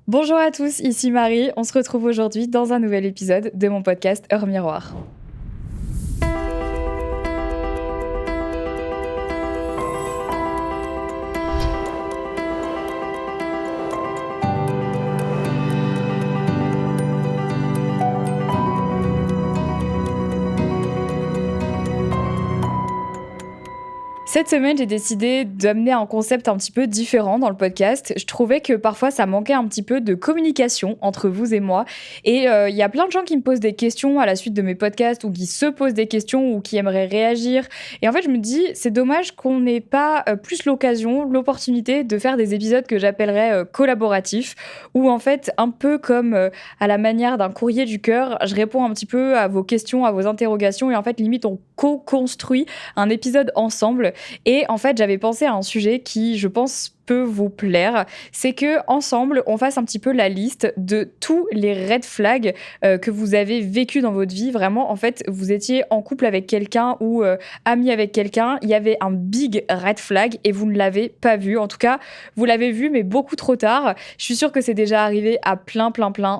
Bonjour à tous, ici Marie. On se retrouve aujourd'hui dans un nouvel épisode de mon podcast Heure Miroir. Cette semaine, j'ai décidé d'amener un concept un petit peu différent dans le podcast. Je trouvais que parfois, ça manquait un petit peu de communication entre vous et moi. Et il y a plein de gens qui me posent des questions à la suite de mes podcasts ou qui se posent des questions ou qui aimeraient réagir. Et en fait, je me dis, c'est dommage qu'on n'ait pas plus l'opportunité de faire des épisodes que j'appellerais collaboratifs, où en fait, un peu comme à la manière d'un courrier du cœur, je réponds un petit peu à vos questions, à vos interrogations. Et en fait, limite, on co-construit un épisode ensemble. Et en fait, j'avais pensé à un sujet qui, je pense, peut vous plaire, c'est que ensemble on fasse un petit peu la liste de tous les red flags que vous avez vécu dans votre vie. Vraiment, en fait, vous étiez en couple avec quelqu'un ou ami avec quelqu'un, il y avait un big red flag et vous ne l'avez pas vu. En tout cas, vous l'avez vu, mais beaucoup trop tard. Je suis sûre que c'est déjà arrivé à plein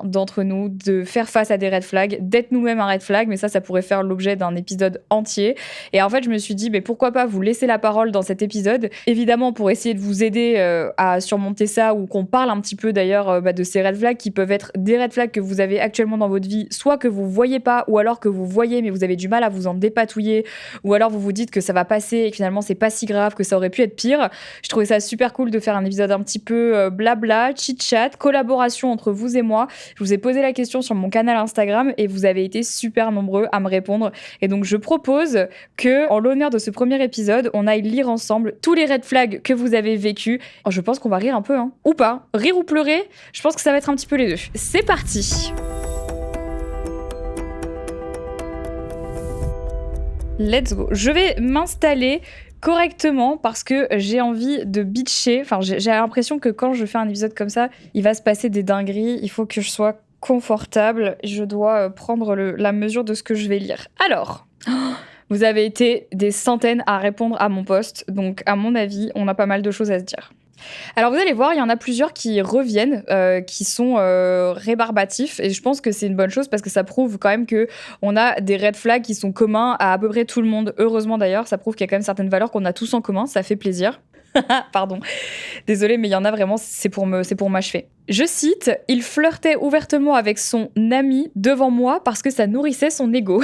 d'entre nous de faire face à des red flags, d'être nous-mêmes un red flag, mais ça pourrait faire l'objet d'un épisode entier. Et en fait, je me suis dit, mais pourquoi pas vous laisser la parole dans cet épisode, évidemment pour essayer de vous aider à surmonter ça, ou qu'on parle un petit peu d'ailleurs de ces red flags qui peuvent être des red flags que vous avez actuellement dans votre vie, soit que vous voyez pas, ou alors que vous voyez mais vous avez du mal à vous en dépatouiller, ou alors vous vous dites que ça va passer et que finalement c'est pas si grave, que ça aurait pu être pire. Je trouvais ça super cool de faire un épisode un petit peu blabla, chit-chat, collaboration entre vous et moi. Je vous ai posé la question sur mon canal Instagram et vous avez été super nombreux à me répondre. Et donc je propose que, en l'honneur de ce premier épisode, on aille lire ensemble tous les red flags que vous avez vécus. Je pense qu'on va rire un peu, hein. Ou pas. Rire ou pleurer, je pense que ça va être un petit peu les deux. C'est parti. Let's go. Je vais m'installer correctement parce que j'ai envie de bitcher. Enfin, j'ai l'impression que quand je fais un épisode comme ça, il va se passer des dingueries. Il faut que je sois confortable. Je dois prendre la mesure de ce que je vais lire. Alors... Vous avez été des centaines à répondre à mon post, donc à mon avis, on a pas mal de choses à se dire. Alors vous allez voir, il y en a plusieurs qui reviennent, qui sont rébarbatifs, et je pense que c'est une bonne chose parce que ça prouve quand même qu'on a des red flags qui sont communs à peu près tout le monde. Heureusement d'ailleurs, ça prouve qu'il y a quand même certaines valeurs qu'on a tous en commun, ça fait plaisir. Pardon, désolée, mais il y en a vraiment, c'est pour m'achever. Je cite, « Il flirtait ouvertement avec son ami devant moi parce que ça nourrissait son ego. »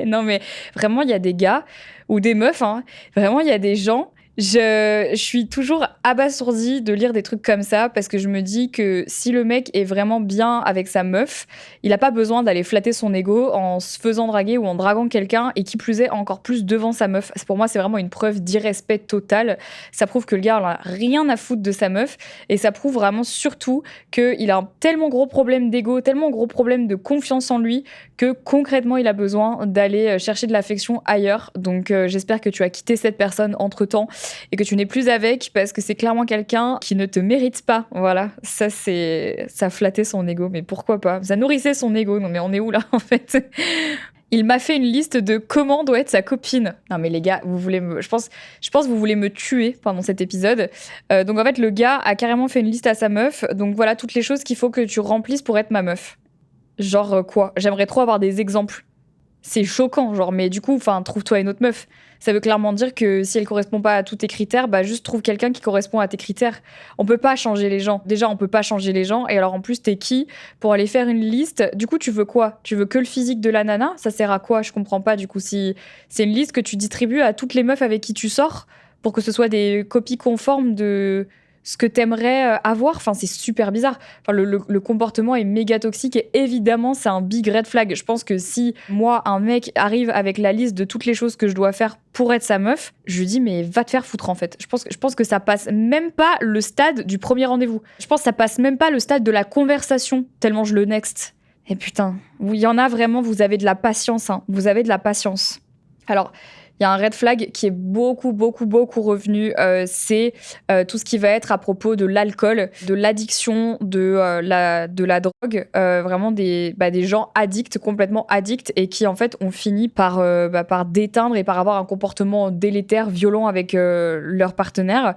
Non mais vraiment, il y a des gars ou des meufs, hein, vraiment il y a des gens, je suis toujours abasourdie de lire des trucs comme ça parce que je me dis que si le mec est vraiment bien avec sa meuf, il a pas besoin d'aller flatter son ego en se faisant draguer ou en draguant quelqu'un, et qui plus est encore plus devant sa meuf. Pour moi, c'est vraiment une preuve d'irrespect total. Ça prouve que le gars n'a rien à foutre de sa meuf, et ça prouve vraiment surtout qu'il a un tellement gros problème d'ego, tellement gros problème de confiance en lui, que concrètement il a besoin d'aller chercher de l'affection ailleurs. Donc j'espère que tu as quitté cette personne entre-temps et que tu n'es plus avec, parce que c'est clairement quelqu'un qui ne te mérite pas. Voilà, ça flattait son ego, mais pourquoi pas? Ça nourrissait son ego. Non mais on est où là en fait? Il m'a fait une liste de comment doit être sa copine. Non mais les gars, je pense que vous voulez me tuer pendant cet épisode. Donc en fait, le gars a carrément fait une liste à sa meuf. Donc voilà toutes les choses qu'il faut que tu remplisses pour être ma meuf. Genre quoi? J'aimerais trop avoir des exemples. C'est choquant, genre, mais du coup, trouve-toi une autre meuf. Ça veut clairement dire que si elle correspond pas à tous tes critères, juste trouve quelqu'un qui correspond à tes critères. On peut pas changer les gens. Déjà, on peut pas changer les gens. Et alors, en plus, t'es qui pour aller faire une liste? Du coup, tu veux quoi? Tu veux que le physique de la nana? Ça sert à quoi? Je comprends pas, du coup, si c'est une liste que tu distribues à toutes les meufs avec qui tu sors pour que ce soit des copies conformes de ce que t'aimerais avoir. C'est super bizarre. Le comportement est méga toxique et évidemment, c'est un big red flag. Je pense que si moi, un mec arrive avec la liste de toutes les choses que je dois faire pour être sa meuf, je lui dis, mais va te faire foutre en fait. Je pense que ça passe même pas le stade du premier rendez-vous. Je pense que ça passe même pas le stade de la conversation, tellement je le next. Et putain, il y en a vraiment, vous avez de la patience, hein. Vous avez de la patience. Alors, Il y a un red flag qui est beaucoup, beaucoup, beaucoup revenu. C'est tout ce qui va être à propos de l'alcool, de l'addiction, de la drogue. Vraiment des gens addicts, complètement addicts, et qui en fait ont fini par déteindre et par avoir un comportement délétère, violent avec leur partenaire.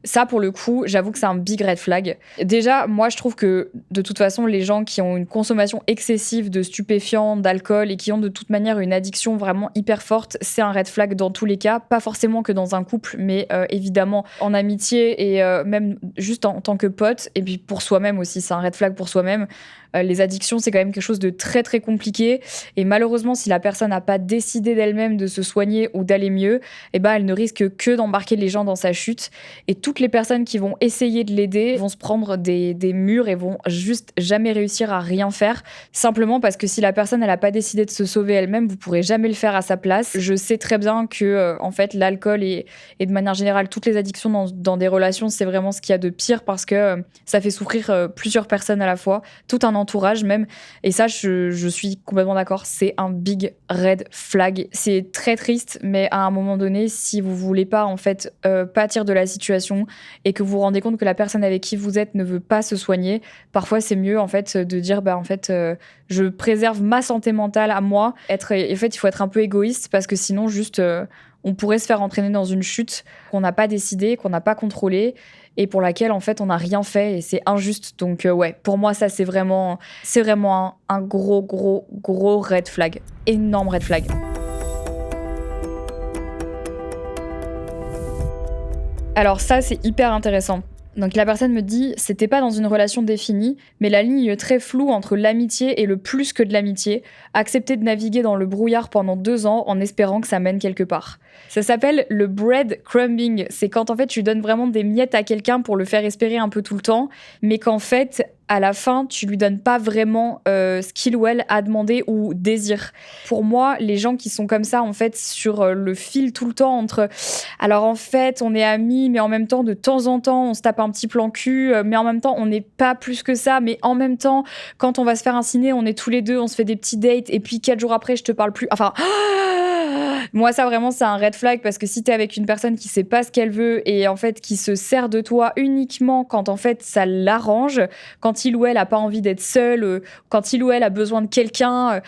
Ça, pour le coup, j'avoue que c'est un big red flag. Déjà, moi, je trouve que de toute façon, les gens qui ont une consommation excessive de stupéfiants, d'alcool et qui ont de toute manière une addiction vraiment hyper forte, c'est un red flag dans tous les cas. Pas forcément que dans un couple, mais évidemment en amitié et même juste en tant que pote. Et puis pour soi-même aussi, c'est un red flag pour soi-même. Les addictions, c'est quand même quelque chose de très très compliqué. Et malheureusement, si la personne n'a pas décidé d'elle-même de se soigner ou d'aller mieux, eh ben, elle ne risque que d'embarquer les gens dans sa chute. Et toutes les personnes qui vont essayer de l'aider vont se prendre des murs et vont juste jamais réussir à rien faire. Simplement parce que si la personne elle n'a pas décidé de se sauver elle-même, vous pourrez jamais le faire à sa place. Je sais très bien que en fait, l'alcool et de manière générale toutes les addictions dans des relations, c'est vraiment ce qu'il y a de pire parce que ça fait souffrir plusieurs personnes à la fois, tout un entourage même. Et ça, je suis complètement d'accord. C'est un big red flag. C'est très triste, mais à un moment donné, si vous voulez pas en fait pâtir de la situation et que vous vous rendez compte que la personne avec qui vous êtes ne veut pas se soigner, parfois c'est mieux en fait de dire je préserve ma santé mentale à moi. En fait, il faut être un peu égoïste parce que sinon juste on pourrait se faire entraîner dans une chute qu'on n'a pas décidée, qu'on n'a pas contrôlée et pour laquelle en fait on n'a rien fait et c'est injuste. Donc ouais, pour moi ça c'est vraiment un gros gros gros red flag, énorme red flag. Alors ça c'est hyper intéressant. Donc la personne me dit, c'était pas dans une relation définie, mais la ligne très floue entre l'amitié et le plus que de l'amitié, accepter de naviguer dans le brouillard pendant 2 ans en espérant que ça mène quelque part. Ça s'appelle le breadcrumbing, c'est quand en fait tu donnes vraiment des miettes à quelqu'un pour le faire espérer un peu tout le temps, mais qu'en fait à la fin, tu lui donnes pas vraiment ce qu'il ou elle a demandé ou désire. Pour moi, les gens qui sont comme ça, en fait, sur le fil tout le temps entre... Alors en fait, on est amis, mais en même temps, de temps en temps, on se tape un petit plan cul, mais en même temps, on n'est pas plus que ça, mais en même temps, quand on va se faire un ciné, on est tous les deux, on se fait des petits dates, et puis 4 jours après, je te parle plus. Enfin... Moi, ça vraiment, c'est un red flag parce que si t'es avec une personne qui sait pas ce qu'elle veut et en fait qui se sert de toi uniquement quand en fait ça l'arrange, quand il ou elle a pas envie d'être seul, quand il ou elle a besoin de quelqu'un.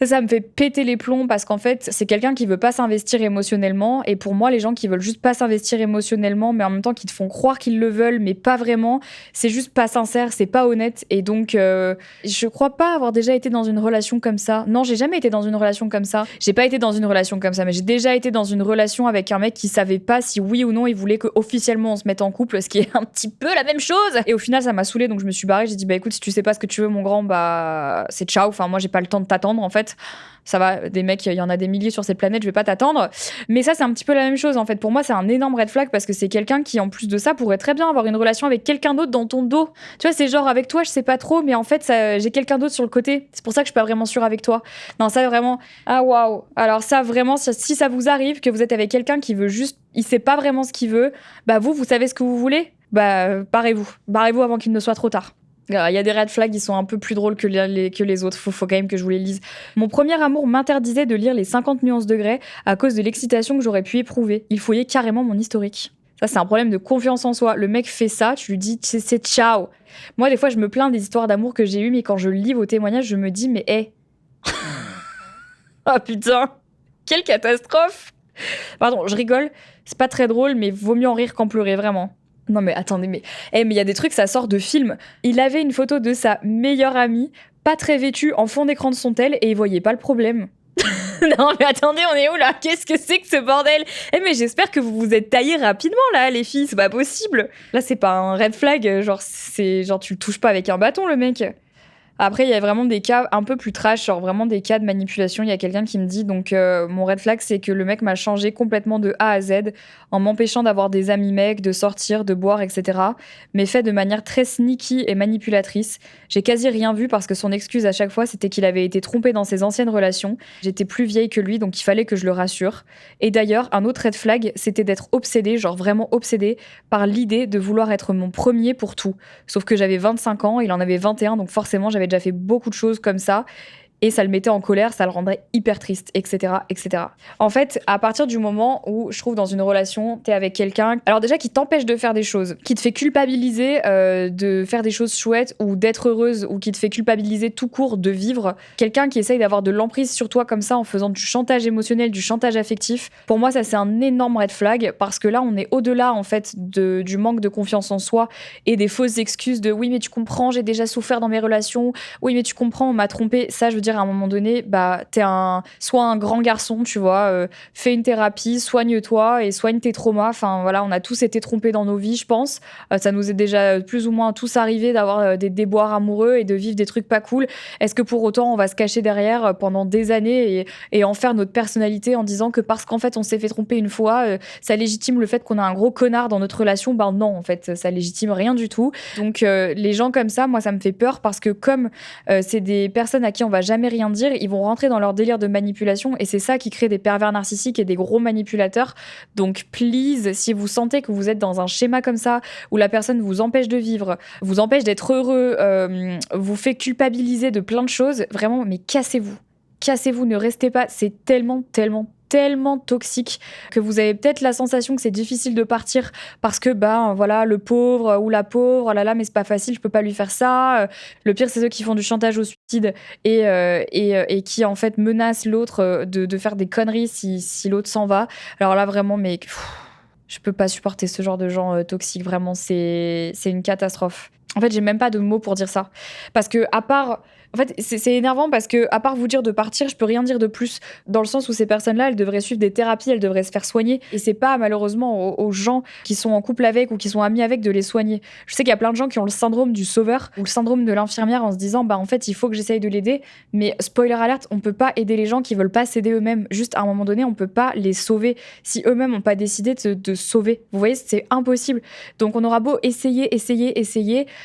Ça me fait péter les plombs parce qu'en fait, c'est quelqu'un qui veut pas s'investir émotionnellement. Et pour moi, les gens qui veulent juste pas s'investir émotionnellement, mais en même temps qui te font croire qu'ils le veulent, mais pas vraiment, c'est juste pas sincère, c'est pas honnête. Et donc, je crois pas avoir déjà été dans une relation comme ça. Non, j'ai jamais été dans une relation comme ça. J'ai pas été dans une relation comme ça, mais j'ai déjà été dans une relation avec un mec qui savait pas si oui ou non il voulait que officiellement on se mette en couple, ce qui est un petit peu la même chose. Et au final, ça m'a saoulée, donc je me suis barrée. J'ai dit, bah écoute, si tu sais pas ce que tu veux, mon grand, bah c'est ciao. Enfin, moi, j'ai pas le temps de t'attendre, en fait. Ça va, des mecs, il y en a des milliers sur cette planète, je vais pas t'attendre. Mais ça, c'est un petit peu la même chose, en fait. Pour moi, c'est un énorme red flag parce que c'est quelqu'un qui, en plus de ça, pourrait très bien avoir une relation avec quelqu'un d'autre dans ton dos. Tu vois, c'est genre, avec toi, je sais pas trop, mais en fait, j'ai quelqu'un d'autre sur le côté. C'est pour ça que je suis pas vraiment sûre avec toi. Non, ça, vraiment... Ah, waouh. Alors ça, vraiment, si ça vous arrive, que vous êtes avec quelqu'un qui veut juste... Il sait pas vraiment ce qu'il veut, bah vous savez ce que vous voulez. Bah, barrez-vous. Barrez-vous avant qu'il ne soit trop tard. Il y a des red flags qui sont un peu plus drôles que les autres. Faut quand même que je vous les lise. Mon premier amour m'interdisait de lire les 50 nuances degrés à cause de l'excitation que j'aurais pu éprouver. Il fouillait carrément mon historique. Ça, c'est un problème de confiance en soi. Le mec fait ça, tu lui dis, c'est ciao. Moi, des fois, je me plains des histoires d'amour que j'ai eues, mais quand je lis vos témoignages, je me dis, mais hé. Ah putain, quelle catastrophe. Pardon, je rigole. C'est pas très drôle, mais vaut mieux en rire qu'en pleurer, vraiment. Non mais attendez, mais il y a des trucs, ça sort de film. Il avait une photo de sa meilleure amie, pas très vêtue, en fond d'écran de son tel, et il voyait pas le problème. Non mais attendez, on est où là? Qu'est-ce que c'est que ce bordel? Mais j'espère que vous vous êtes taillés rapidement là, les filles, c'est pas possible. Là c'est pas un red flag, genre tu le touches pas avec un bâton le mec. Après, il y a vraiment des cas un peu plus trash, genre vraiment des cas de manipulation. Il y a quelqu'un qui me dit, donc mon red flag, c'est que le mec m'a changé complètement de A à Z, en m'empêchant d'avoir des amis mecs, de sortir, de boire, etc. Mais fait de manière très sneaky et manipulatrice. J'ai quasi rien vu parce que son excuse à chaque fois, c'était qu'il avait été trompé dans ses anciennes relations. J'étais plus vieille que lui, donc il fallait que je le rassure. Et d'ailleurs, un autre red flag, c'était d'être obsédée, genre vraiment obsédée, par l'idée de vouloir être mon premier pour tout. Sauf que j'avais 25 ans, il en avait 21, donc forcément, j'avais déjà fait beaucoup de choses comme ça. et ça le mettait en colère, ça le rendrait hyper triste, etc., etc. En fait, à partir du moment où je trouve dans une relation, t'es avec quelqu'un, alors déjà qui t'empêche de faire des choses, qui te fait culpabiliser de faire des choses chouettes ou d'être heureuse, ou qui te fait culpabiliser tout court de vivre, quelqu'un qui essaye d'avoir de l'emprise sur toi comme ça en faisant du chantage émotionnel, du chantage affectif, pour moi ça c'est un énorme red flag, parce que là on est au-delà en fait du manque de confiance en soi et des fausses excuses de oui mais tu comprends, j'ai déjà souffert dans mes relations, oui mais tu comprends, on m'a trompé. Ça je veux dire à un moment donné, bah t'es soit un grand garçon, tu vois, fais une thérapie, soigne-toi et soigne tes traumas. Enfin voilà, on a tous été trompés dans nos vies, je pense. Ça nous est déjà plus ou moins tous arrivé d'avoir des déboires amoureux et de vivre des trucs pas cool. Est-ce que pour autant on va se cacher derrière pendant des années et en faire notre personnalité en disant que parce qu'en fait on s'est fait tromper une fois, ça légitime le fait qu'on a un gros connard dans notre relation? Ben non, en fait, ça légitime rien du tout. Donc les gens comme ça, moi ça me fait peur, parce que comme c'est des personnes à qui on va jamais rien dire, ils vont rentrer dans leur délire de manipulation, et c'est ça qui crée des pervers narcissiques et des gros manipulateurs. Donc please, si vous sentez que vous êtes dans un schéma comme ça, où la personne vous empêche de vivre, vous empêche d'être heureux, vous fait culpabiliser de plein de choses, vraiment, mais cassez-vous. Cassez-vous, ne restez pas. C'est tellement, tellement, tellement toxique que vous avez peut-être la sensation que c'est difficile de partir parce que voilà, le pauvre ou la pauvre, oh là là mais c'est pas facile, je peux pas lui faire ça. Le pire c'est ceux qui font du chantage au suicide et qui en fait menacent l'autre de faire des conneries si l'autre s'en va. Alors là vraiment mais je peux pas supporter ce genre de gens toxiques, vraiment c'est une catastrophe. En fait, j'ai même pas de mots pour dire ça, parce que à part en fait, c'est énervant parce que, à part vous dire de partir, je peux rien dire de plus. Dans le sens où ces personnes-là, elles devraient suivre des thérapies, elles devraient se faire soigner. Et c'est pas, malheureusement, aux gens qui sont en couple avec ou qui sont amis avec de les soigner. Je sais qu'il y a plein de gens qui ont le syndrome du sauveur ou le syndrome de l'infirmière en se disant, en fait, il faut que j'essaye de l'aider. Mais spoiler alert, on peut pas aider les gens qui veulent pas s'aider eux-mêmes. Juste à un moment donné, on peut pas les sauver si eux-mêmes ont pas décidé de sauver. Vous voyez, c'est impossible. Donc, on aura beau essayer.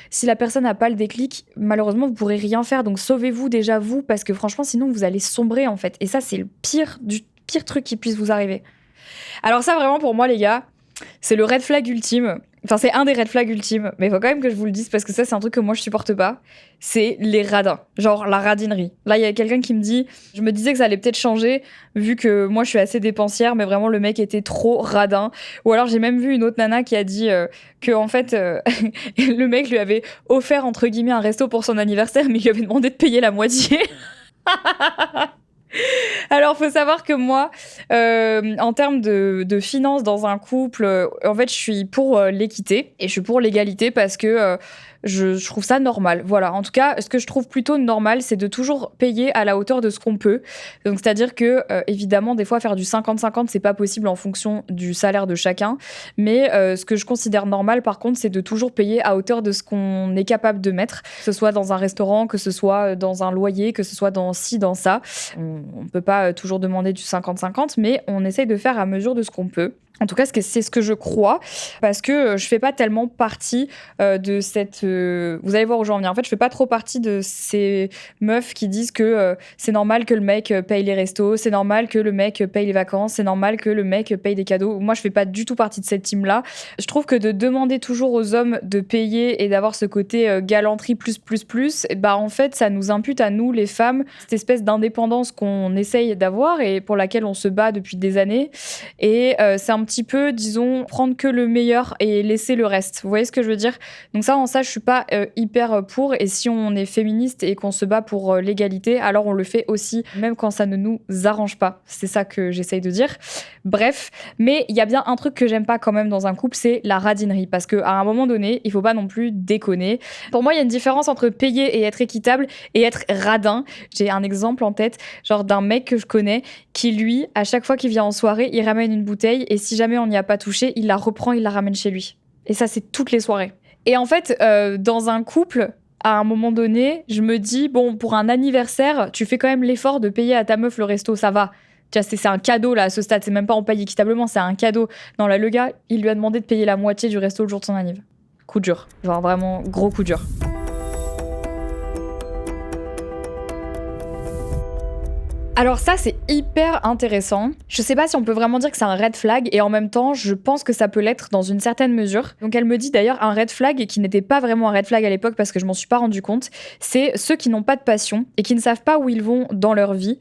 Si la personne n'a pas le déclic, malheureusement, vous pourrez rien faire. Donc, sauvez-vous déjà vous, parce que franchement, sinon, vous allez sombrer, en fait. Et ça, c'est le pire truc qui puisse vous arriver. Alors ça, vraiment, pour moi, les gars, c'est le red flag ultime. Enfin, c'est un des red flags ultimes, mais il faut quand même que je vous le dise, parce que ça, c'est un truc que moi, je supporte pas. C'est les radins. Genre, la radinerie. Là, il y a quelqu'un qui me dit, je me disais que ça allait peut-être changer, vu que moi, je suis assez dépensière, mais vraiment, le mec était trop radin. Ou alors, j'ai même vu une autre nana qui a dit que, en fait, le mec lui avait offert, entre guillemets, un resto pour son anniversaire, mais il lui avait demandé de payer la moitié. Alors, faut savoir que moi, en termes de finances dans un couple, en fait, je suis pour l'équité et je suis pour l'égalité parce que je trouve ça normal. Voilà. En tout cas, ce que je trouve plutôt normal, c'est de toujours payer à la hauteur de ce qu'on peut. Donc, c'est-à-dire que, évidemment, des fois, faire du 50-50, c'est pas possible en fonction du salaire de chacun. Mais ce que je considère normal, par contre, c'est de toujours payer à hauteur de ce qu'on est capable de mettre, que ce soit dans un restaurant, que ce soit dans un loyer, que ce soit dans ci, dans ça. On peut pas toujours demander du 50-50, mais on essaye de faire à mesure de ce qu'on peut. En tout cas, c'est ce que je crois, parce que je fais pas tellement partie de cette... vous allez voir où j'en viens. En fait, je fais pas trop partie de ces meufs qui disent que c'est normal que le mec paye les restos, c'est normal que le mec paye les vacances, c'est normal que le mec paye des cadeaux. Moi, je fais pas du tout partie de cette team-là. Je trouve que de demander toujours aux hommes de payer et d'avoir ce côté galanterie plus, en fait, ça nous impute à nous, les femmes, cette espèce d'indépendance qu'on essaye d'avoir et pour laquelle on se bat depuis des années. Et c'est un petit peu, disons, prendre que le meilleur et laisser le reste. Vous voyez ce que je veux dire? Donc ça, en ça, je suis pas hyper pour. Et si on est féministe et qu'on se bat pour l'égalité, alors on le fait aussi, même quand ça ne nous arrange pas. C'est ça que j'essaye de dire. Bref, mais il y a bien un truc que j'aime pas quand même dans un couple, c'est la radinerie. Parce qu'à un moment donné, il faut pas non plus déconner. Pour moi, il y a une différence entre payer et être équitable et être radin. J'ai un exemple en tête, genre d'un mec que je connais qui, lui, à chaque fois qu'il vient en soirée, il ramène une bouteille et si jamais on n'y a pas touché, il la reprend, il la ramène chez lui. Et ça, c'est toutes les soirées. Et en fait, dans un couple, à un moment donné, je me dis, bon, pour un anniversaire, tu fais quand même l'effort de payer à ta meuf le resto, ça va. Tu vois, c'est un cadeau, là, à ce stade. C'est même pas on paye équitablement, c'est un cadeau. Non, là, le gars, il lui a demandé de payer la moitié du resto le jour de son anniv. Coup dur. Genre, vraiment, gros coup dur. Alors ça, c'est hyper intéressant. Je sais pas si on peut vraiment dire que c'est un red flag et en même temps, je pense que ça peut l'être dans une certaine mesure. Donc elle me dit d'ailleurs un red flag et qui n'était pas vraiment un red flag à l'époque parce que je m'en suis pas rendu compte, c'est ceux qui n'ont pas de passion et qui ne savent pas où ils vont dans leur vie.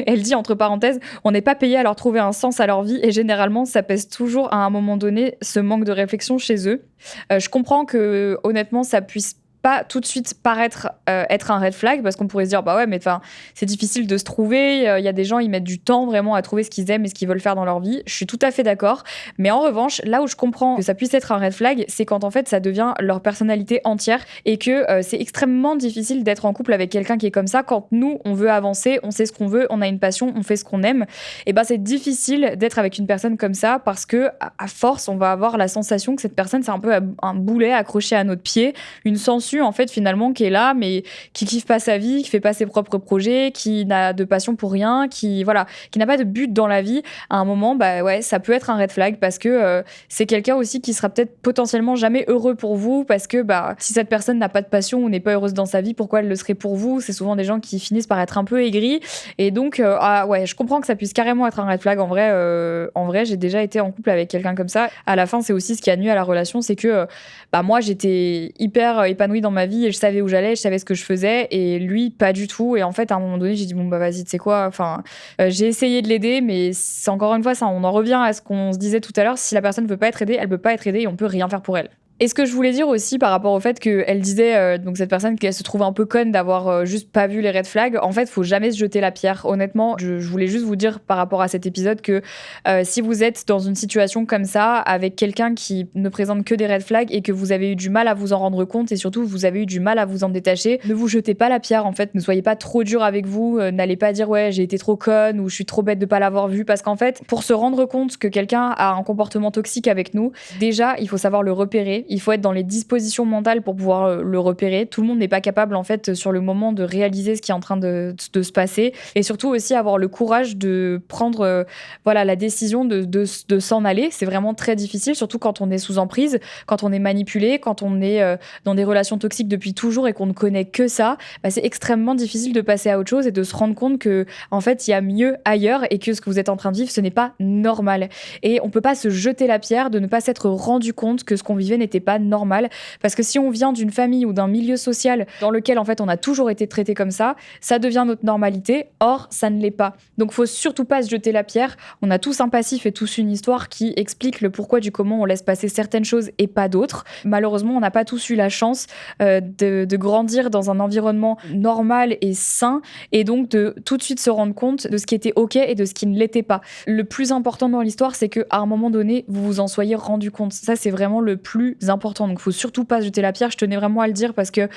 Elle dit entre parenthèses, on n'est pas payé à leur trouver un sens à leur vie et généralement ça pèse toujours à un moment donné ce manque de réflexion chez eux. Je comprends que honnêtement ça puisse pas tout de suite paraître être un red flag parce qu'on pourrait se dire bah ouais mais enfin c'est difficile de se trouver, il y a des gens ils mettent du temps vraiment à trouver ce qu'ils aiment et ce qu'ils veulent faire dans leur vie. Je suis tout à fait d'accord, mais en revanche là où je comprends que ça puisse être un red flag, c'est quand en fait ça devient leur personnalité entière et que c'est extrêmement difficile d'être en couple avec quelqu'un qui est comme ça. Quand nous on veut avancer, on sait ce qu'on veut, on a une passion, on fait ce qu'on aime, et ben c'est difficile d'être avec une personne comme ça parce que à force on va avoir la sensation que cette personne c'est un peu un boulet accroché à notre pied, une censure en fait finalement qui est là mais qui kiffe pas sa vie, qui fait pas ses propres projets, qui n'a de passion pour rien, qui n'a pas de but dans la vie. À un moment bah ouais ça peut être un red flag parce que c'est quelqu'un aussi qui sera peut-être potentiellement jamais heureux pour vous parce que bah si cette personne n'a pas de passion ou n'est pas heureuse dans sa vie, pourquoi elle le serait pour vous? C'est souvent des gens qui finissent par être un peu aigris et donc ah ouais je comprends que ça puisse carrément être un red flag. En vrai j'ai déjà été en couple avec quelqu'un comme ça. À la fin c'est aussi ce qui a nuit à la relation, c'est que bah moi j'étais hyper épanouie dans ma vie et je savais où j'allais, je savais ce que je faisais et lui pas du tout. Et en fait à un moment donné j'ai dit bon bah vas-y tu sais quoi, enfin j'ai essayé de l'aider mais c'est encore une fois ça, on en revient à ce qu'on se disait tout à l'heure, si la personne veut pas être aidée, elle peut pas être aidée et on peut rien faire pour elle. Et ce que je voulais dire aussi par rapport au fait qu'elle disait, donc cette personne qu'elle se trouve un peu conne d'avoir juste pas vu les red flags, en fait, faut jamais se jeter la pierre. Honnêtement, je voulais juste vous dire par rapport à cet épisode que si vous êtes dans une situation comme ça, avec quelqu'un qui ne présente que des red flags et que vous avez eu du mal à vous en rendre compte et surtout vous avez eu du mal à vous en détacher, ne vous jetez pas la pierre en fait, ne soyez pas trop dur avec vous, n'allez pas dire ouais j'ai été trop conne ou je suis trop bête de pas l'avoir vu, parce qu'en fait, pour se rendre compte que quelqu'un a un comportement toxique avec nous, déjà il faut savoir le repérer. Il faut être dans les dispositions mentales pour pouvoir le repérer. Tout le monde n'est pas capable, en fait, sur le moment de réaliser ce qui est en train de se passer. Et surtout aussi avoir le courage de prendre la décision de s'en aller. C'est vraiment très difficile, surtout quand on est sous emprise, quand on est manipulé, quand on est dans des relations toxiques depuis toujours et qu'on ne connaît que ça. Bah, c'est extrêmement difficile de passer à autre chose et de se rendre compte que, en fait, il y a mieux ailleurs et que ce que vous êtes en train de vivre, ce n'est pas normal. Et on peut pas se jeter la pierre de ne pas s'être rendu compte que ce qu'on vivait n'était pas normal, parce que si on vient d'une famille ou d'un milieu social dans lequel en fait on a toujours été traité comme ça devient notre normalité. Or ça ne l'est pas, donc faut surtout pas se jeter la pierre. On a tous un passif et tous une histoire qui explique le pourquoi du comment on laisse passer certaines choses et pas d'autres. Malheureusement on n'a pas tous eu la chance de grandir dans un environnement normal et sain, et donc de tout de suite se rendre compte de ce qui était ok et de ce qui ne l'était pas. Le plus important dans l'histoire, c'est qu'à un moment donné vous vous en soyez rendu compte. Ça c'est vraiment le plus important, donc faut surtout pas se jeter la pierre. Je tenais vraiment à le dire parce que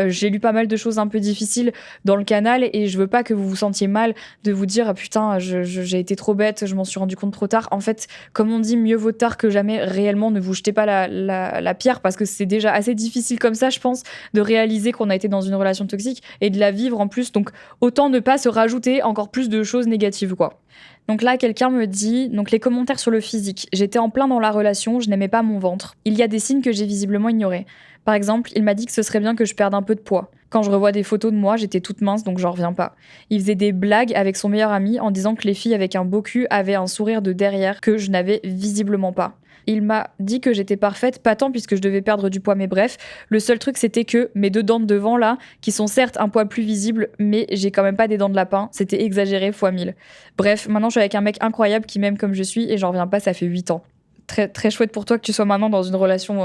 j'ai lu pas mal de choses un peu difficiles dans le canal et je veux pas que vous vous sentiez mal de vous dire ah, putain j'ai été trop bête, je m'en suis rendu compte trop tard. En fait, comme on dit, mieux vaut tard que jamais. Réellement, ne vous jetez pas la pierre parce que c'est déjà assez difficile comme ça, je pense, de réaliser qu'on a été dans une relation toxique et de la vivre en plus, donc autant ne pas se rajouter encore plus de choses négatives quoi. Donc là, quelqu'un me dit, donc les commentaires sur le physique. J'étais en plein dans la relation, je n'aimais pas mon ventre. Il y a des signes que j'ai visiblement ignorés. Par exemple, il m'a dit que ce serait bien que je perde un peu de poids. Quand je revois des photos de moi, j'étais toute mince, donc j'en reviens pas. Il faisait des blagues avec son meilleur ami en disant que les filles avec un beau cul avaient un sourire de derrière que je n'avais visiblement pas. Il m'a dit que j'étais parfaite, pas tant puisque je devais perdre du poids, mais bref. Le seul truc, c'était que mes deux dents de devant, là, qui sont certes un poil plus visibles, mais j'ai quand même pas des dents de lapin. C'était exagéré fois 1000. Bref, maintenant, je suis avec un mec incroyable qui m'aime comme je suis et j'en reviens pas, ça fait 8 ans. Très, très chouette pour toi que tu sois maintenant dans une relation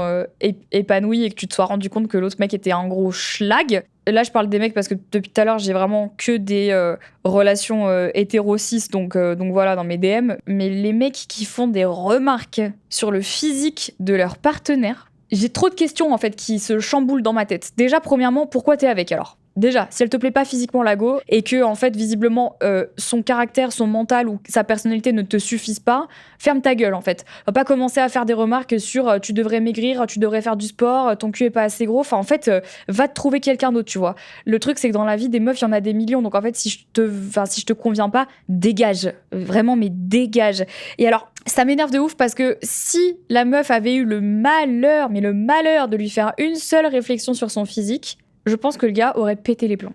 épanouie et que tu te sois rendu compte que l'autre mec était un gros schlag. Là, je parle des mecs parce que depuis tout à l'heure, j'ai vraiment que des relations hétéro-cis, donc voilà, dans mes DM. Mais les mecs qui font des remarques sur le physique de leur partenaire, j'ai trop de questions en fait qui se chamboulent dans ma tête. Déjà, premièrement, pourquoi t'es avec alors ? Déjà, si elle te plaît pas physiquement la go et que en fait visiblement son caractère, son mental ou sa personnalité ne te suffisent pas, ferme ta gueule en fait. Va pas commencer à faire des remarques sur tu devrais maigrir, tu devrais faire du sport, ton cul est pas assez gros. Enfin en fait, va te trouver quelqu'un d'autre, tu vois. Le truc c'est que dans la vie des meufs, il y en a des millions. Donc en fait, si je te conviens pas, dégage. Vraiment mais dégage. Et alors ça m'énerve de ouf parce que si la meuf avait eu le malheur de lui faire une seule réflexion sur son physique, je pense que le gars aurait pété les plombs.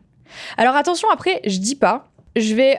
Alors attention, après, je dis pas Je vais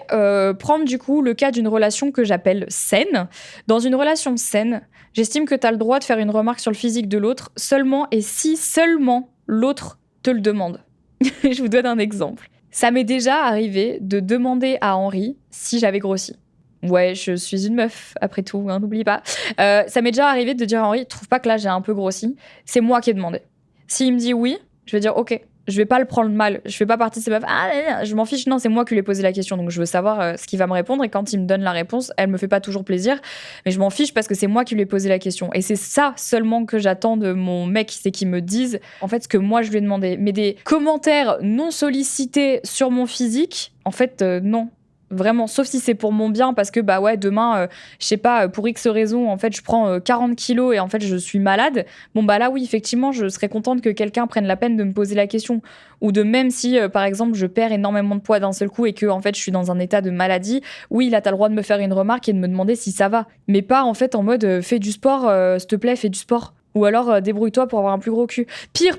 prendre du coup le cas d'une relation que j'appelle saine. Dans une relation saine, j'estime que tu as le droit de faire une remarque sur le physique de l'autre seulement et si seulement l'autre te le demande. Je vous donne un exemple. Ça m'est déjà arrivé de demander à Henri si j'avais grossi. Ouais, je suis une meuf, après tout, hein, n'oublie pas. Ça m'est déjà arrivé de dire à Henri, trouve pas que là j'ai un peu grossi. C'est moi qui ai demandé. S'il me dit oui, je vais dire ok. Je vais pas le prendre mal. Je fais pas partie de ces meufs. Ah, je m'en fiche. Non, c'est moi qui lui ai posé la question. Donc je veux savoir ce qu'il va me répondre. Et quand il me donne la réponse, elle me fait pas toujours plaisir. Mais je m'en fiche parce que c'est moi qui lui ai posé la question. Et c'est ça seulement que j'attends de mon mec, c'est qu'il me dise en fait ce que moi je lui ai demandé. Mais des commentaires non sollicités sur mon physique, en fait, non. Vraiment, sauf si c'est pour mon bien, parce que bah ouais, demain, je sais pas, pour X raison, en fait, je prends 40 kilos et en fait, je suis malade. Bon bah là, oui, effectivement, je serais contente que quelqu'un prenne la peine de me poser la question. Ou de même si, par exemple, je perds énormément de poids d'un seul coup et que en fait, je suis dans un état de maladie, oui, là, t'as le droit de me faire une remarque et de me demander si ça va. Mais pas en fait en mode, fais du sport, s'il te plaît, fais du sport. Ou alors, débrouille-toi pour avoir un plus gros cul. Pire,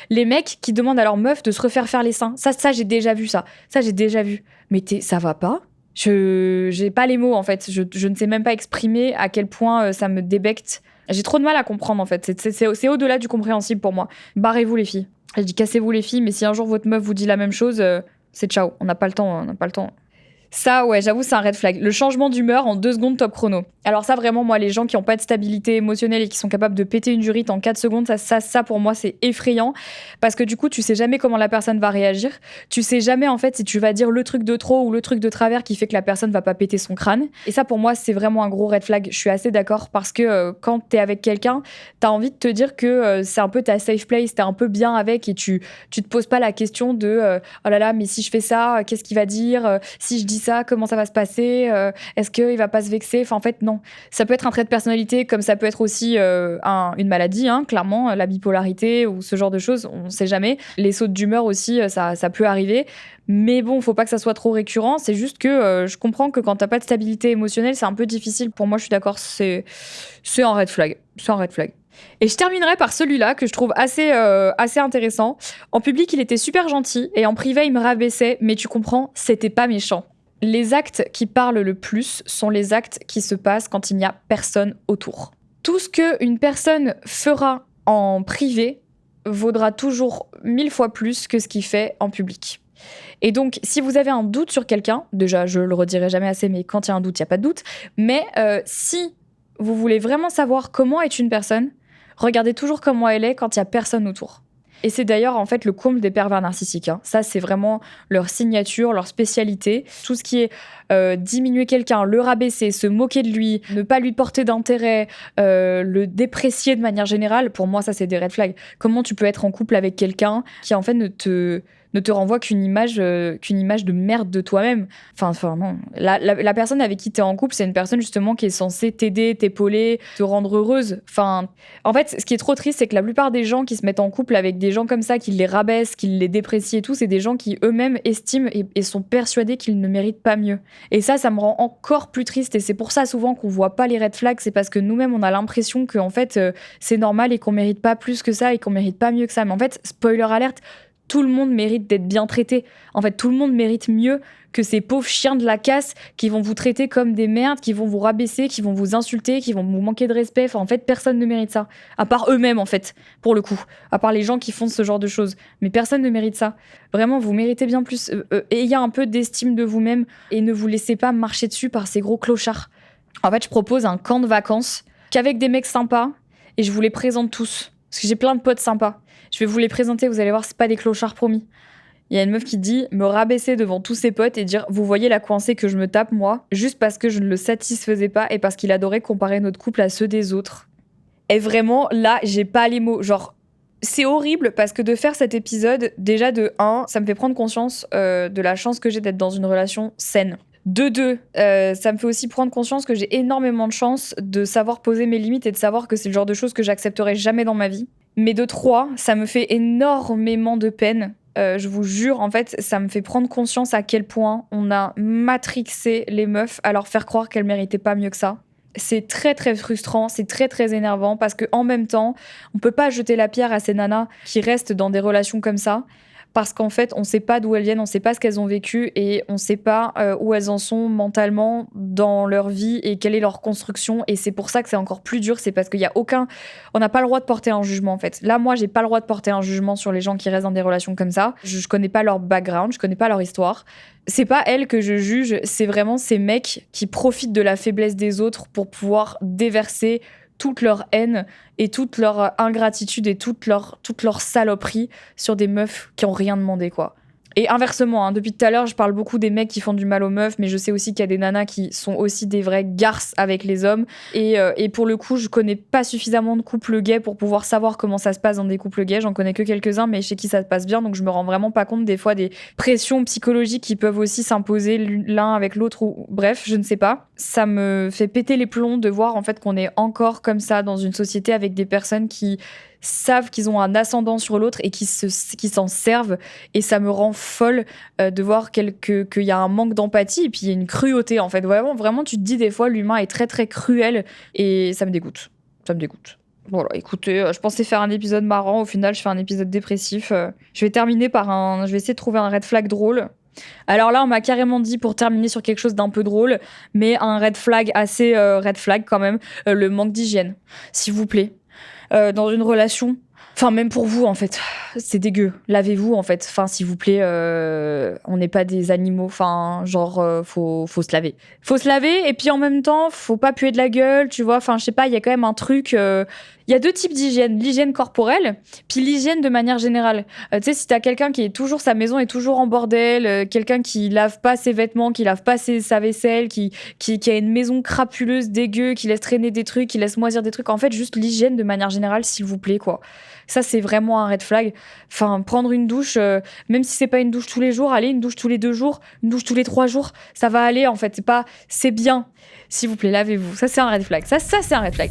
les mecs qui demandent à leur meuf de se refaire faire les seins. Ça j'ai déjà vu ça. Ça, j'ai déjà vu. Mais ça va pas? J'ai pas les mots, en fait. Je ne sais même pas exprimer à quel point ça me débecte. J'ai trop de mal à comprendre, en fait. C'est au-delà du compréhensible pour moi. Barrez-vous, les filles. Je dis cassez-vous, les filles, mais si un jour votre meuf vous dit la même chose, c'est ciao. On n'a pas le temps, on n'a pas le temps. Ça, ouais, j'avoue, c'est un red flag. Le changement d'humeur en 2 secondes top chrono. Alors ça, vraiment, moi, les gens qui n'ont pas de stabilité émotionnelle et qui sont capables de péter une durite en 4 secondes, ça pour moi, c'est effrayant. Parce que du coup, tu sais jamais comment la personne va réagir. Tu sais jamais, en fait, si tu vas dire le truc de trop ou le truc de travers qui fait que la personne va pas péter son crâne. Et ça, pour moi, c'est vraiment un gros red flag. Je suis assez d'accord parce que quand t'es avec quelqu'un, t'as envie de te dire que c'est un peu ta safe place, t'es un peu bien avec et tu te poses pas la question de oh là là, mais si je fais ça, qu'est-ce qu'il va dire? Si je dis ça, comment ça va se passer, est-ce qu'il va pas se vexer, enfin en fait non, ça peut être un trait de personnalité comme ça peut être aussi une maladie, hein, clairement la bipolarité ou ce genre de choses, on sait jamais, les sautes d'humeur aussi, ça peut arriver, mais bon, faut pas que ça soit trop récurrent, c'est juste que je comprends que quand t'as pas de stabilité émotionnelle, c'est un peu difficile, pour moi je suis d'accord, c'est un red flag, c'est un red flag. Et je terminerai par celui-là que je trouve assez intéressant. En public, il était super gentil et en privé, il me rabaissait, mais tu comprends, c'était pas méchant. Les actes qui parlent le plus sont les actes qui se passent quand il n'y a personne autour. Tout ce qu'une personne fera en privé vaudra toujours 1000 fois plus que ce qu'il fait en public. Et donc, si vous avez un doute sur quelqu'un, déjà, je le redirai jamais assez, mais quand il y a un doute, il n'y a pas de doute, mais si vous voulez vraiment savoir comment est une personne, regardez toujours comment elle est quand il n'y a personne autour. Et c'est d'ailleurs en fait le comble des pervers narcissiques. Hein. Ça, c'est vraiment leur signature, leur spécialité. Tout ce qui est diminuer quelqu'un, le rabaisser, se moquer de lui, ne pas lui porter d'intérêt, le déprécier de manière générale, pour moi, ça, c'est des red flags. Comment tu peux être en couple avec quelqu'un qui en fait ne te renvoie qu'une image de merde de toi-même. Enfin non. La personne avec qui tu es en couple, c'est une personne justement qui est censée t'aider, t'épauler, te rendre heureuse. Enfin, en fait, ce qui est trop triste, c'est que la plupart des gens qui se mettent en couple avec des gens comme ça, qui les rabaissent, qui les déprécient et tout, c'est des gens qui eux-mêmes estiment et sont persuadés qu'ils ne méritent pas mieux. Et ça me rend encore plus triste. Et c'est pour ça souvent qu'on voit pas les red flags, c'est parce que nous-mêmes, on a l'impression que en fait, c'est normal et qu'on mérite pas plus que ça et qu'on mérite pas mieux que ça. Mais en fait, spoiler alerte, tout le monde mérite d'être bien traité. En fait, tout le monde mérite mieux que ces pauvres chiens de la casse qui vont vous traiter comme des merdes, qui vont vous rabaisser, qui vont vous insulter, qui vont vous manquer de respect. Enfin, en fait, personne ne mérite ça. À part eux-mêmes, en fait, pour le coup. À part les gens qui font ce genre de choses. Mais personne ne mérite ça. Vraiment, vous méritez bien plus. Ayez un peu d'estime de vous-même et ne vous laissez pas marcher dessus par ces gros clochards. En fait, je propose un camp de vacances qu'avec des mecs sympas et je vous les présente tous. Parce que j'ai plein de potes sympas. Je vais vous les présenter, vous allez voir, c'est pas des clochards promis. Il y a une meuf qui dit me rabaisser devant tous ses potes et dire vous voyez la coincée que je me tape moi, juste parce que je ne le satisfaisais pas et parce qu'il adorait comparer notre couple à ceux des autres. Et vraiment, là, j'ai pas les mots. Genre, c'est horrible parce que de faire cet épisode, déjà de 1, ça me fait prendre conscience de la chance que j'ai d'être dans une relation saine. De 2, ça me fait aussi prendre conscience que j'ai énormément de chance de savoir poser mes limites et de savoir que c'est le genre de choses que j'accepterai jamais dans ma vie. Mais de 3, ça me fait énormément de peine. Je vous jure, en fait, ça me fait prendre conscience à quel point on a matrixé les meufs à leur faire croire qu'elles méritaient pas mieux que ça. C'est très très frustrant, c'est très très énervant parce qu'en même temps, on peut pas jeter la pierre à ces nanas qui restent dans des relations comme ça. parce qu'en fait, on sait pas d'où elles viennent, on sait pas ce qu'elles ont vécu et on sait pas où elles en sont mentalement dans leur vie et quelle est leur construction. Et c'est pour ça que c'est encore plus dur, c'est parce qu'il y a on n'a pas le droit de porter un jugement en fait. Là, moi, j'ai pas le droit de porter un jugement sur les gens qui restent dans des relations comme ça. Je connais pas leur background, je connais pas leur histoire. C'est pas elles que je juge, c'est vraiment ces mecs qui profitent de la faiblesse des autres pour pouvoir déverser toute leur haine et toute leur ingratitude et toute leur saloperie sur des meufs qui ont rien demandé, quoi. Et inversement, hein, depuis tout à l'heure, je parle beaucoup des mecs qui font du mal aux meufs, mais je sais aussi qu'il y a des nanas qui sont aussi des vrais garces avec les hommes. Et pour le coup, je connais pas suffisamment de couples gays pour pouvoir savoir comment ça se passe dans des couples gays. J'en connais que quelques-uns, mais chez qui ça se passe bien, donc je me rends vraiment pas compte des fois des pressions psychologiques qui peuvent aussi s'imposer l'un avec l'autre. Ou bref, je ne sais pas. Ça me fait péter les plombs de voir en fait qu'on est encore comme ça dans une société avec des personnes qui savent qu'ils ont un ascendant sur l'autre et qui s'en servent, et ça me rend folle de voir qu'il y a un manque d'empathie et puis il y a une cruauté en fait. Vraiment, tu te dis des fois l'humain est très très cruel et ça me dégoûte. Voilà, écoutez, je pensais faire un épisode marrant, au final je fais un épisode dépressif. Je vais terminer je vais essayer de trouver un red flag drôle. Alors là, on m'a carrément dit, pour terminer sur quelque chose d'un peu drôle, mais un red flag assez red flag quand même, le manque d'hygiène, s'il vous plaît. Dans une relation, enfin même pour vous en fait, c'est dégueu. Lavez-vous en fait, enfin s'il vous plaît, on n'est pas des animaux, enfin genre faut se laver. Faut se laver et puis en même temps faut pas puer de la gueule, tu vois. Enfin je sais pas, il y a quand même un truc. Il y a deux types d'hygiène, l'hygiène corporelle, puis l'hygiène de manière générale. Tu sais, si t'as quelqu'un qui est toujours, sa maison est toujours en bordel, quelqu'un qui lave pas ses vêtements, qui lave pas sa vaisselle, qui a une maison crapuleuse, dégueu, qui laisse traîner des trucs, qui laisse moisir des trucs. En fait, juste l'hygiène de manière générale, s'il vous plaît, quoi. Ça, c'est vraiment un red flag. Enfin, prendre une douche, même si c'est pas une douche tous les jours, allez, une douche tous les 2 jours, une douche tous les 3 jours, ça va aller, en fait. C'est bien. S'il vous plaît, lavez-vous. Ça, c'est un red flag. Ça, c'est un red flag.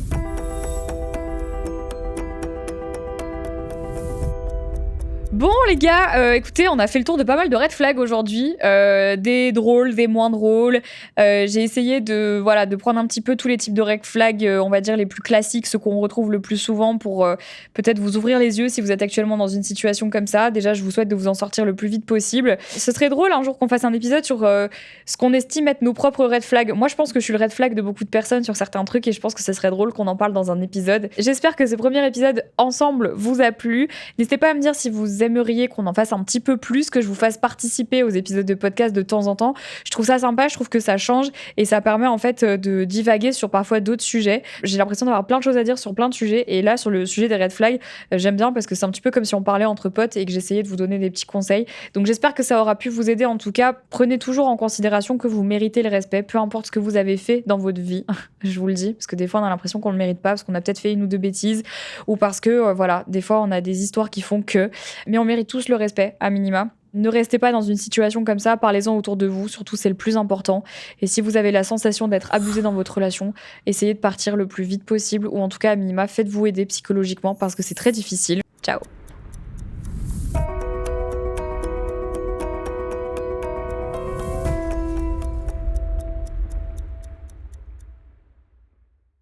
Bon les gars, écoutez, on a fait le tour de pas mal de red flags aujourd'hui, des drôles, des moins drôles. J'ai essayé de prendre un petit peu tous les types de red flags, on va dire les plus classiques, ceux qu'on retrouve le plus souvent pour peut-être vous ouvrir les yeux si vous êtes actuellement dans une situation comme ça. Déjà, je vous souhaite de vous en sortir le plus vite possible. Ce serait drôle un jour qu'on fasse un épisode sur ce qu'on estime être nos propres red flags. Moi, je pense que je suis le red flag de beaucoup de personnes sur certains trucs et je pense que ce serait drôle qu'on en parle dans un épisode. J'espère que ce premier épisode ensemble vous a plu. N'hésitez pas à me dire si vous aimeriez qu'on en fasse un petit peu plus, que je vous fasse participer aux épisodes de podcast de temps en temps. Je trouve ça sympa, je trouve que ça change et ça permet en fait de divaguer sur parfois d'autres sujets. J'ai l'impression d'avoir plein de choses à dire sur plein de sujets et là sur le sujet des red flags, j'aime bien parce que c'est un petit peu comme si on parlait entre potes et que j'essayais de vous donner des petits conseils. Donc j'espère que ça aura pu vous aider. En tout cas, prenez toujours en considération que vous méritez le respect, peu importe ce que vous avez fait dans votre vie. Je vous le dis, parce que des fois on a l'impression qu'on le mérite pas parce qu'on a peut-être fait 1 ou 2 bêtises ou parce que voilà, des fois on a des histoires qui font que, mais on mérite tous le respect à minima. Ne restez pas dans une situation comme ça, parlez-en autour de vous, surtout c'est le plus important. Et si vous avez la sensation d'être abusé dans votre relation, essayez de partir le plus vite possible ou en tout cas à minima, faites-vous aider psychologiquement parce que c'est très difficile. Ciao.